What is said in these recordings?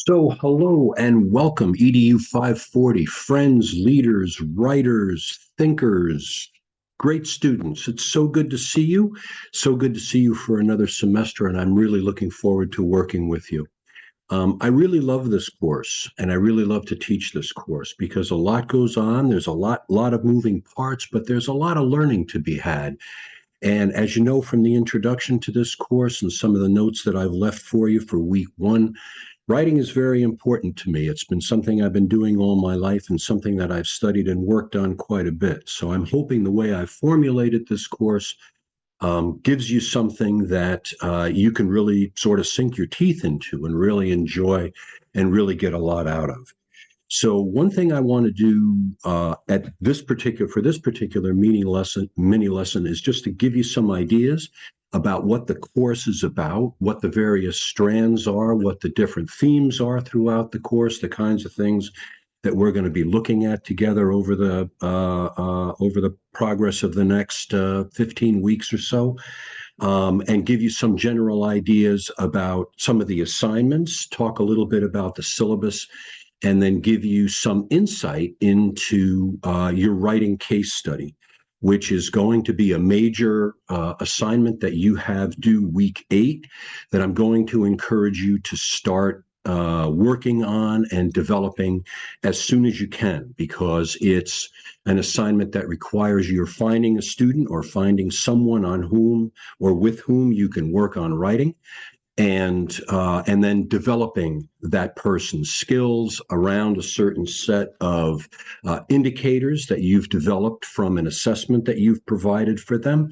So, hello and welcome, EDU 540, friends, leaders, writers, thinkers, great students. It's so good to see you. So good to see you for another semester, and I'm really looking forward to working with you. I really love this course, and I really love to teach this course because a lot goes on. There's a lot of moving parts, but there's a lot of learning to be had. And as you know from the introduction to this course and some of the notes that I've left for you for week one, writing is very important to me. It's been something I've been doing all my life and something that I've studied and worked on quite a bit. So I'm hoping the way I formulated this course gives you something that you can really sort of sink your teeth into and really enjoy and really get a lot out of. So one thing I want to do at this particular for this particular mini lesson is just to give you some ideas about what the course is about, what the various strands are, what the different themes are throughout the course, the kinds of things that we're going to be looking at together over the progress of the next 15 weeks or so, and give you some general ideas about some of the assignments, talk a little bit about the syllabus, and then give you some insight into your writing case study, which is going to be a major assignment that you have due week 8 that I'm going to encourage you to start working on and developing as soon as you can, because it's an assignment that requires you're finding a student or finding someone on whom or with whom you can work on writing, and then developing that person's skills around a certain set of indicators that you've developed from an assessment that you've provided for them,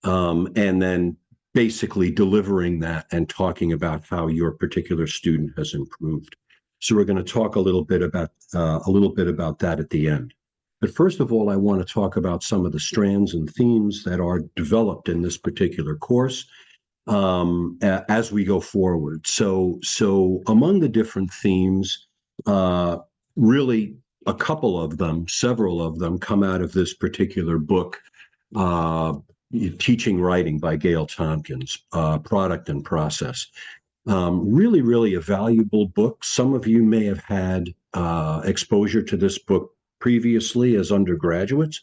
and then basically delivering that and talking about how your particular student has improved. So we're going to talk a little bit about that at the end. But first of all, I want to talk about some of the strands and themes that are developed in this particular course as we go forward. So among the different themes, really a couple of them, several of them come out of this particular book, uh, Teaching Writing by Gail Tompkins, Product and Process. Really a valuable book. Some of you may have had exposure to this book previously as undergraduates,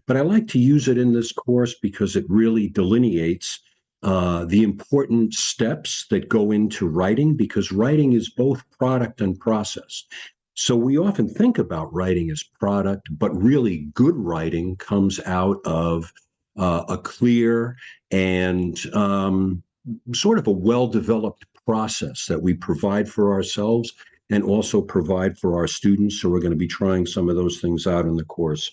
but I like to use it in this course because it really delineates the important steps that go into writing, because writing is both product and process. So we often think about writing as product, but really good writing comes out of a clear and sort of a well-developed process that we provide for ourselves and also provide for our students. So we're going to be trying some of those things out in the course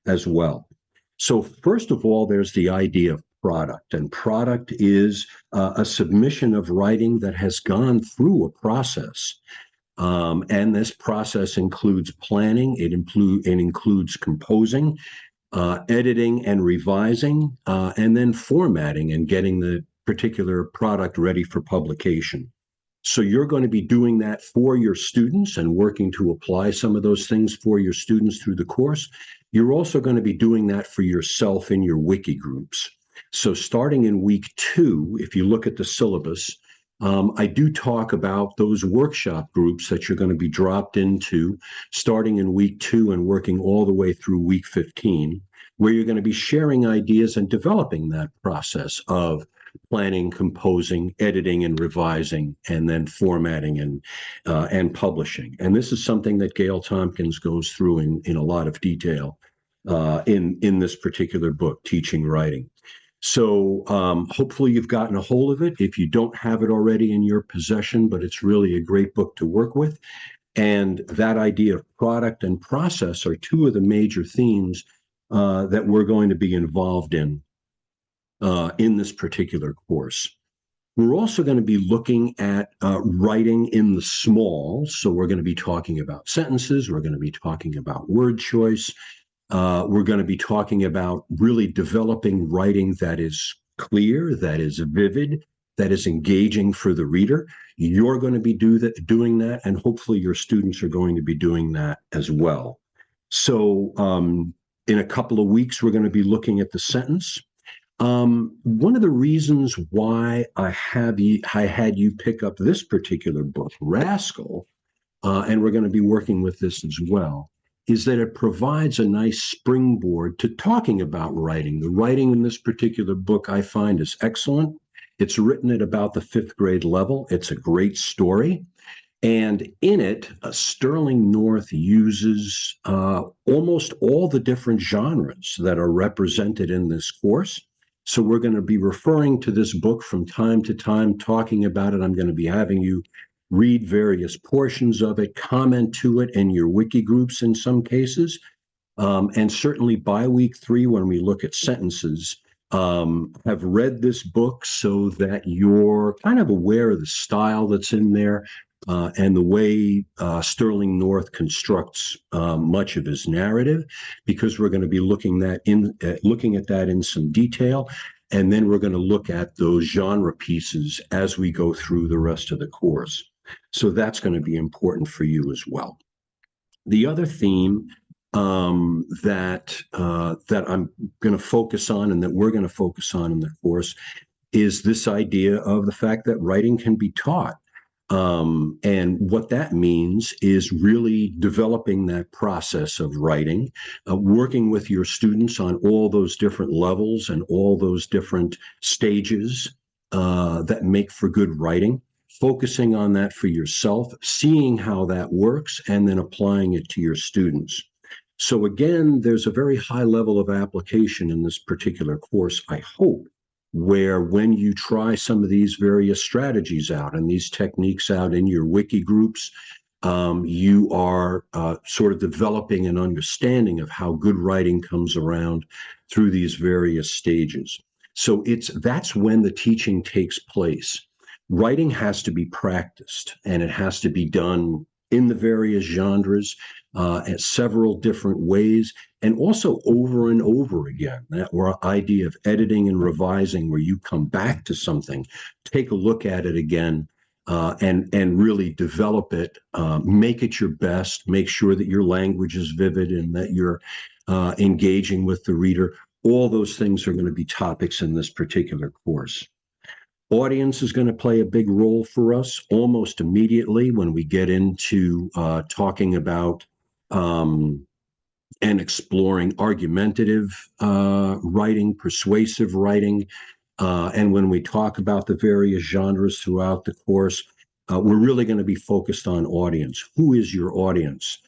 as well. So first of all, there's the idea of product, and product is a submission of writing that has gone through a process. And this process includes planning, it includes composing, editing and revising, and then formatting and getting the particular product ready for publication. So you're going to be doing that for your students and working to apply some of those things for your students through the course. You're also going to be doing that for yourself in your wiki groups. So starting in week 2, if you look at the syllabus, I do talk about those workshop groups that you're going to be dropped into starting in week 2 and working all the way through week 15, where you're going to be sharing ideas and developing that process of planning, composing, editing, and revising, and then formatting and publishing. And this is something that Gail Tompkins goes through in a lot of detail in this particular book, Teaching Writing. So hopefully you've gotten a hold of it if you don't have it already in your possession, but it's really a great book to work with. And that idea of product and process are two of the major themes that we're going to be involved in this particular course. We're also going to be looking at writing in the small. So we're going to be talking about sentences. We're going to be talking about word choice. We're going to be talking about really developing writing that is clear, that is vivid, that is engaging for the reader. You're going to be doing that, and hopefully your students are going to be doing that as well. So in a couple of weeks, we're going to be looking at the sentence. One of the reasons why I had you pick up this particular book, Rascal, and we're going to be working with this as well, is that it provides a nice springboard to talking about writing. The writing in this particular book I find is excellent. It's written at about the fifth grade level. It's a great story. And in it, Sterling North uses almost all the different genres that are represented in this course. So we're going to be referring to this book from time to time, talking about it. I'm going to be having you read various portions of it, comment to it in your wiki groups in some cases. And certainly by week 3, when we look at sentences, have read this book so that you're kind of aware of the style that's in there and the way Sterling North constructs much of his narrative, because we're going to be looking at that in some detail. And then we're going to look at those genre pieces as we go through the rest of the course. So that's going to be important for you as well. The other theme that I'm going to focus on, and that we're going to focus on in the course, is this idea of the fact that writing can be taught. And what that means is really developing that process of writing, working with your students on all those different levels and all those different stages that make for good writing, focusing on that for yourself, seeing how that works, and then applying it to your students. So again, there's a very high level of application in this particular course, I hope, where when you try some of these various strategies out and these techniques out in your wiki groups, you are sort of developing an understanding of how good writing comes around through these various stages. So that's when the teaching takes place. Writing has to be practiced, and it has to be done in the various genres in several different ways, and also over and over again. That idea of editing and revising, where you come back to something, take a look at it again, and really develop it, make it your best, make sure that your language is vivid and that you're engaging with the reader. All those things are going to be topics in this particular course. Audience is going to play a big role for us almost immediately when we get into talking about and exploring argumentative writing, persuasive writing. And when we talk about the various genres throughout the course, we're really going to be focused on audience. Who is your audience?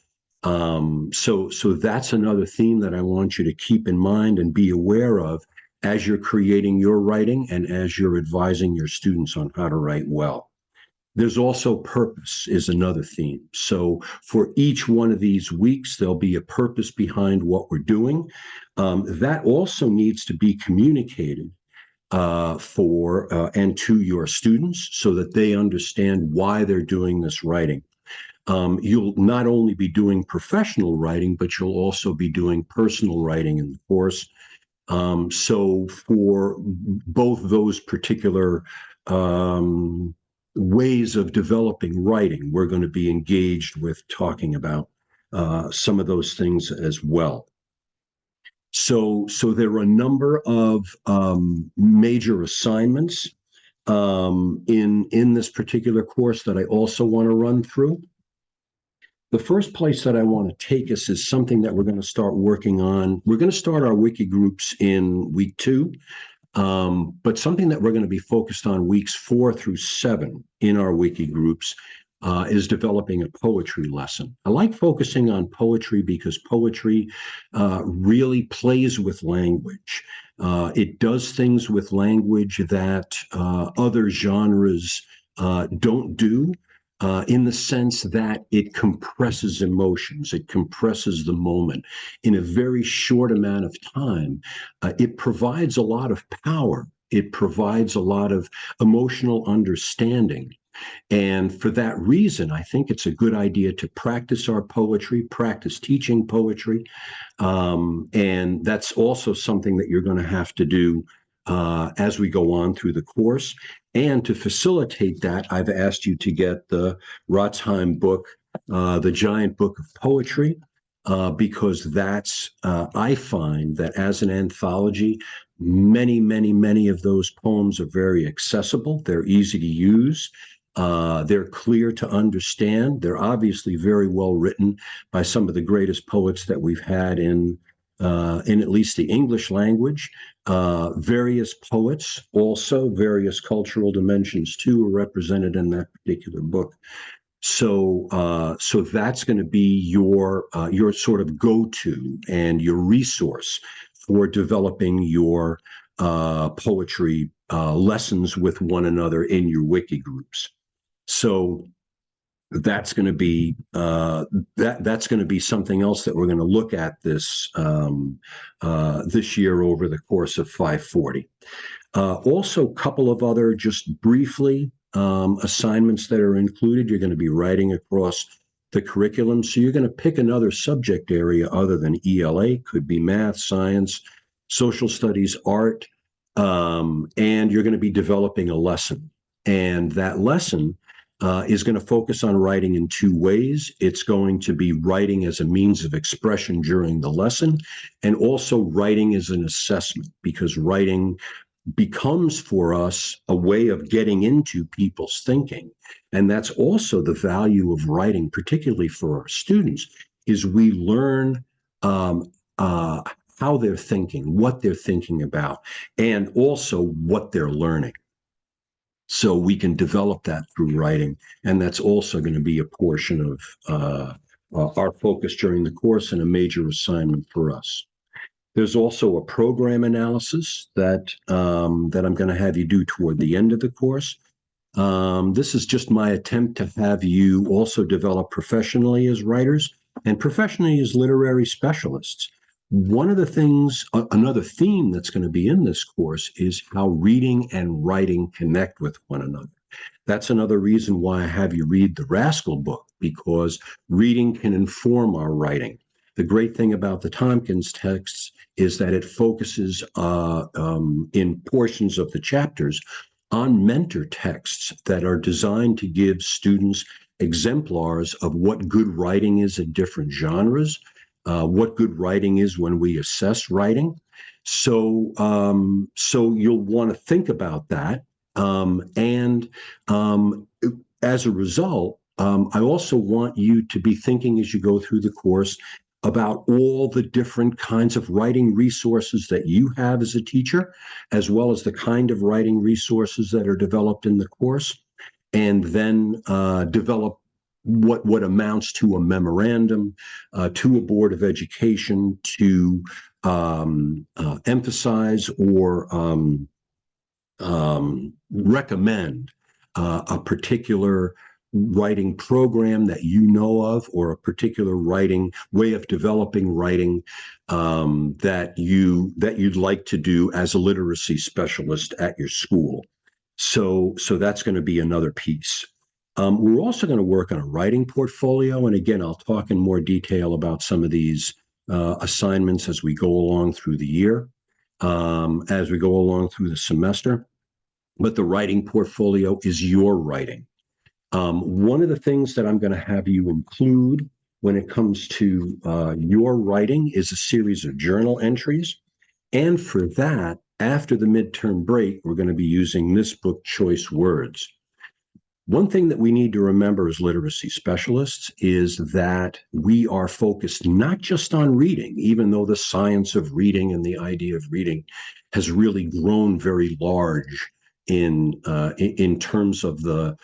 So that's another theme that I want you to keep in mind and be aware of as you're creating your writing and as you're advising your students on how to write well. There's also purpose is another theme. So for each one of these weeks, there'll be a purpose behind what we're doing. That also needs to be communicated and to your students so that they understand why they're doing this writing. You'll not only be doing professional writing, but you'll also be doing personal writing in the course. So for both those particular ways of developing writing, we're going to be engaged with talking about some of those things as well. So there are a number of major assignments in this particular course that I also want to run through. The first place that I want to take us is something that we're going to start working on. We're going to start our wiki groups in week 2, but something that we're going to be focused on weeks 4 through 7 in our wiki groups is developing a poetry lesson. I like focusing on poetry because poetry really plays with language. It does things with language that other genres don't do. In the sense that it compresses emotions, it compresses the moment in a very short amount of time. It provides a lot of power. It provides a lot of emotional understanding. And for that reason, I think it's a good idea to practice our poetry, practice teaching poetry. And that's also something that you're going to have to do as we go on through the course. And to facilitate that, I've asked you to get the Rotzheim book, The Giant Book of Poetry, because I find that as an anthology, many of those poems are very accessible. They're easy to use. They're clear to understand. They're obviously very well written by some of the greatest poets that we've had in at least the English language. Various poets, also various cultural dimensions too, are represented in that particular book. So that's going to be your sort of go-to and your resource for developing your poetry lessons with one another in your wiki groups. So that's going to be that's going to be something else that we're going to look at this year over the course of 540. Also, a couple of other just briefly assignments that are included. You're going to be writing across the curriculum, so you're going to pick another subject area other than ELA. Could be math, science, social studies, art, and you're going to be developing a lesson. And that lesson is going to focus on writing in two ways. It's going to be writing as a means of expression during the lesson, and also writing as an assessment, because writing becomes for us a way of getting into people's thinking. And that's also the value of writing, particularly for our students, is we learn how they're thinking, what they're thinking about, and also what they're learning. So we can develop that through writing, and that's also going to be a portion of our focus during the course and a major assignment for us. There's also a program analysis that I'm going to have you do toward the end of the course. This is just my attempt to have you also develop professionally as writers and professionally as literary specialists. One of the things, another theme that's going to be in this course is how reading and writing connect with one another. That's another reason why I have you read the Rascal book, because reading can inform our writing. The great thing about the Tompkins texts is that it focuses in portions of the chapters on mentor texts that are designed to give students exemplars of what good writing is in different genres, what good writing is when we assess writing. So you'll want to think about that. And as a result, I also want you to be thinking as you go through the course about all the different kinds of writing resources that you have as a teacher, as well as the kind of writing resources that are developed in the course, and then develop what amounts to a memorandum to a board of education to emphasize or recommend a particular writing program that you know of, or a particular writing way of developing writing that you'd like to do as a literacy specialist at your school. So that's going to be another piece. We're also going to work on a writing portfolio, and again, I'll talk in more detail about some of these assignments as we go along through the year, as we go along through the semester. But the writing portfolio is your writing. One of the things that I'm going to have you include when it comes to your writing is a series of journal entries. And for that, after the midterm break, we're going to be using this book, Choice Words. One thing that we need to remember as literacy specialists is that we are focused not just on reading, even though the science of reading and the idea of reading has really grown very large in terms of the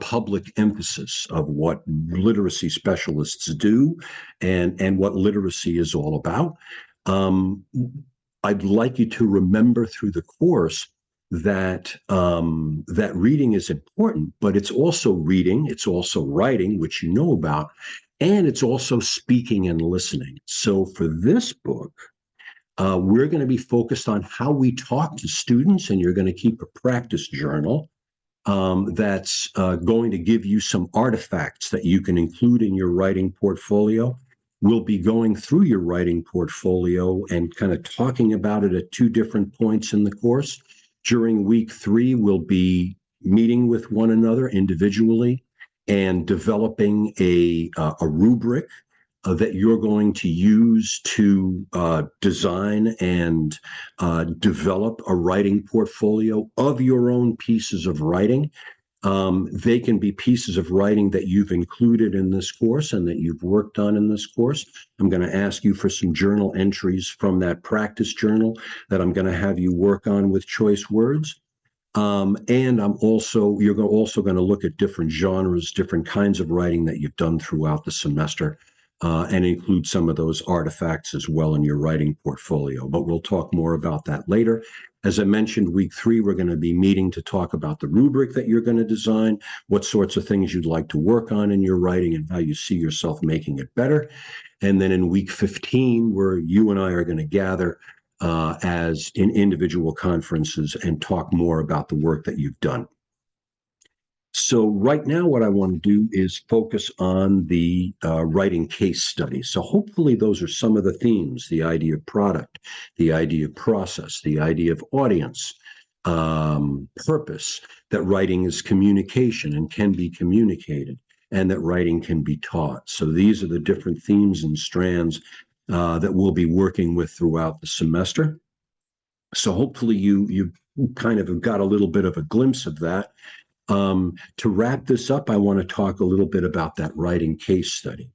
public emphasis of what literacy specialists do and what literacy is all about. I'd like you to remember through the course that that reading is important, but it's also reading, it's also writing, which you know about, and it's also speaking and listening. So for this book, we're going to be focused on how we talk to students, and you're going to keep a practice journal that's going to give you some artifacts that you can include in your writing portfolio. We'll be going through your writing portfolio and kind of talking about it at two different points in the course. During week 3, we'll be meeting with one another individually and developing a rubric that you're going to use to design and develop a writing portfolio of your own pieces of writing. They can be pieces of writing that you've included in this course and that you've worked on in this course. I'm going to ask you for some journal entries from that practice journal that I'm going to have you work on with choice words. And you're also going to look at different genres, different kinds of writing that you've done throughout the semester, and include some of those artifacts as well in your writing portfolio. But we'll talk more about that later. As I mentioned, week 3, we're going to be meeting to talk about the rubric that you're going to design, what sorts of things you'd like to work on in your writing, and how you see yourself making it better. And then in week 15, where you and I are going to gather as in individual conferences and talk more about the work that you've done. So right now, what I want to do is focus on the writing case study. So hopefully those are some of the themes: the idea of product, the idea of process, the idea of audience, purpose, that writing is communication and can be communicated, and that writing can be taught. So these are the different themes and strands that we'll be working with throughout the semester. So hopefully you kind of have got a little bit of a glimpse of that. To wrap this up, I want to talk a little bit about that writing case study.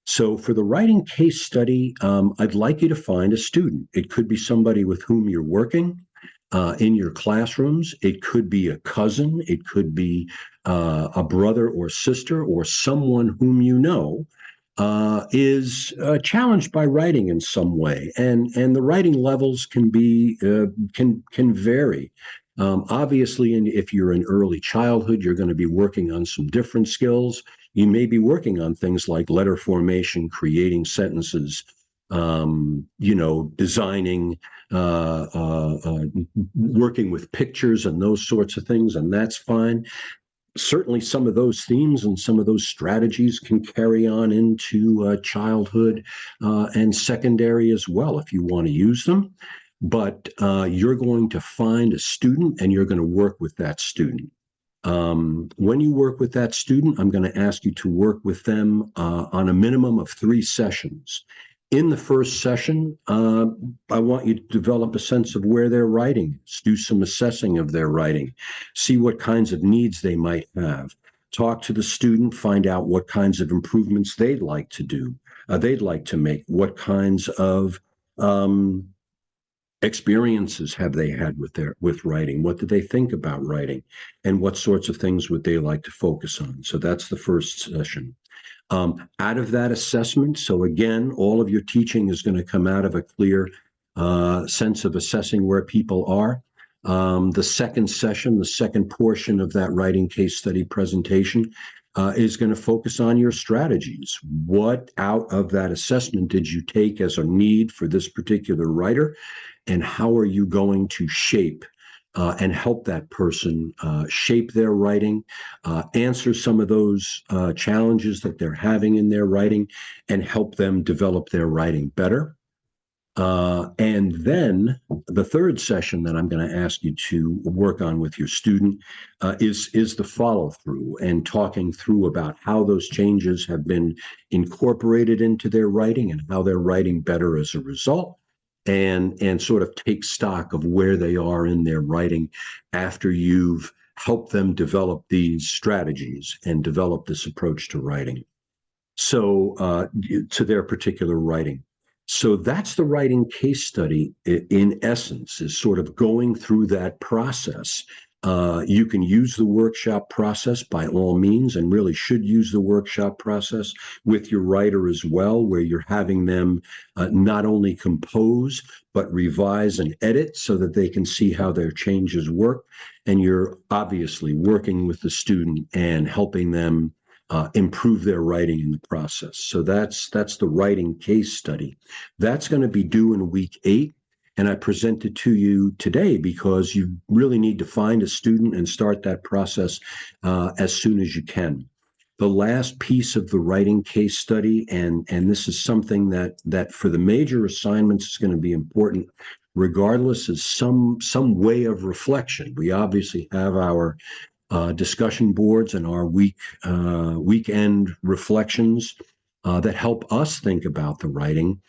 So for the writing case study, I'd like you to find a student. It could be somebody with whom you're working in your classrooms. It could be a cousin. It could be a brother or sister or someone whom you know is challenged by writing in some way, and the writing levels can be can vary. Obviously, if you're in early childhood, you're going to be working on some different skills. You may be working on things like letter formation, creating sentences, designing, working with pictures and those sorts of things, and that's fine. Certainly some of those themes and some of those strategies can carry on into childhood and secondary as well if you want to use them. But you're going to find a student and you're going to work with that student. When you work with that student, I'm going to ask you to work with them on a minimum of 3 sessions. In the first session, I want you to develop a sense of where they're writing, do some assessing of their writing, see what kinds of needs they might have. Talk to the student, find out what kinds of improvements they'd like to do, they'd like to make, what kinds of experiences have they had with writing, what do they think about writing, and what sorts of things would they like to focus on. So that's the first session. Out of that assessment, so again, all of your teaching is going to come out of a clear sense of assessing where people are. The second session, the second portion of that writing case study presentation is going to focus on your strategies. What out of that assessment did you take as a need for this particular writer, and how are you going to shape and help that person shape their writing, answer some of those challenges that they're having in their writing, and help them develop their writing better. And then the third session that I'm going to ask you to work on with your student is the follow through and talking through about how those changes have been incorporated into their writing and how they're writing better as a result. And sort of take stock of where they are in their writing after you've helped them develop these strategies and develop this approach to writing. So to their particular writing. So that's the writing case study in essence, is sort of going through that process. You can use the workshop process by all means, and really should use the workshop process with your writer as well, where you're having them not only compose, but revise and edit so that they can see how their changes work. And you're obviously working with the student and helping them improve their writing in the process. So that's the writing case study. That's going to be due in week 8. And I present it to you today because you really need to find a student and start that process as soon as you can. The last piece of the writing case study, and this is something that for the major assignments is going to be important, regardless, is some way of reflection. We obviously have our discussion boards and our weekend reflections that help us think about the writing.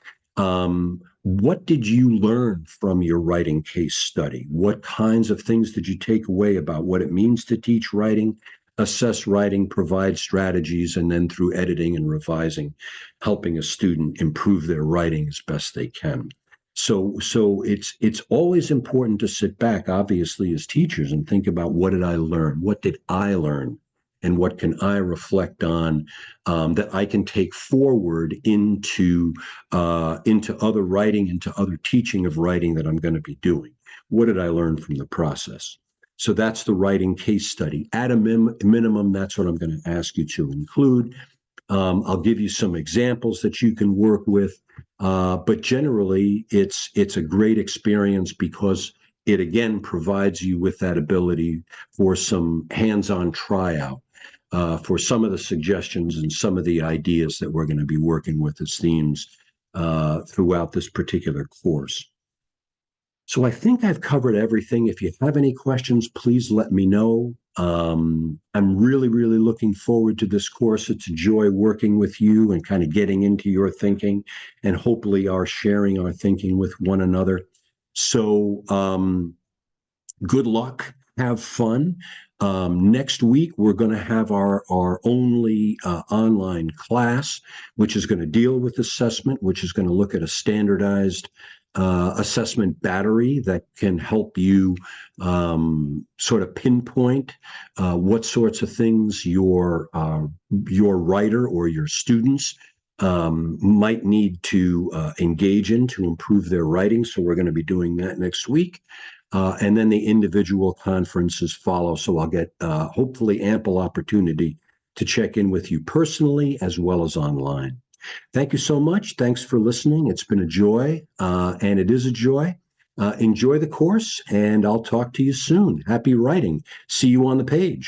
What did you learn from your writing case study? What kinds of things did you take away about what it means to teach writing, assess writing, provide strategies, and then through editing and revising, helping a student improve their writing as best they can. So it's always important to sit back, obviously, as teachers and think about, what did I learn? What did I learn? And what can I reflect on that I can take forward into other writing, into other teaching of writing that I'm going to be doing? What did I learn from the process? So that's the writing case study. At a minimum, that's what I'm going to ask you to include. I'll give you some examples that you can work with, but generally, it's a great experience because it again provides you with that ability for some hands-on tryout for some of the suggestions and some of the ideas that we're going to be working with as themes throughout this particular course. So I think I've covered everything. If you have any questions, please let me know. I'm really, really looking forward to this course. It's a joy working with you and kind of getting into your thinking and hopefully sharing our thinking with one another. So good luck. Have fun. Next week, we're going to have our only online class, which is going to deal with assessment, which is going to look at a standardized assessment battery that can help you sort of pinpoint what sorts of things your writer or your students might need to engage in to improve their writing. So we're going to be doing that next week. And then the individual conferences follow. So I'll get hopefully ample opportunity to check in with you personally as well as online. Thank you so much. Thanks for listening. It's been a joy, and it is a joy. Enjoy the course, and I'll talk to you soon. Happy writing. See you on the page.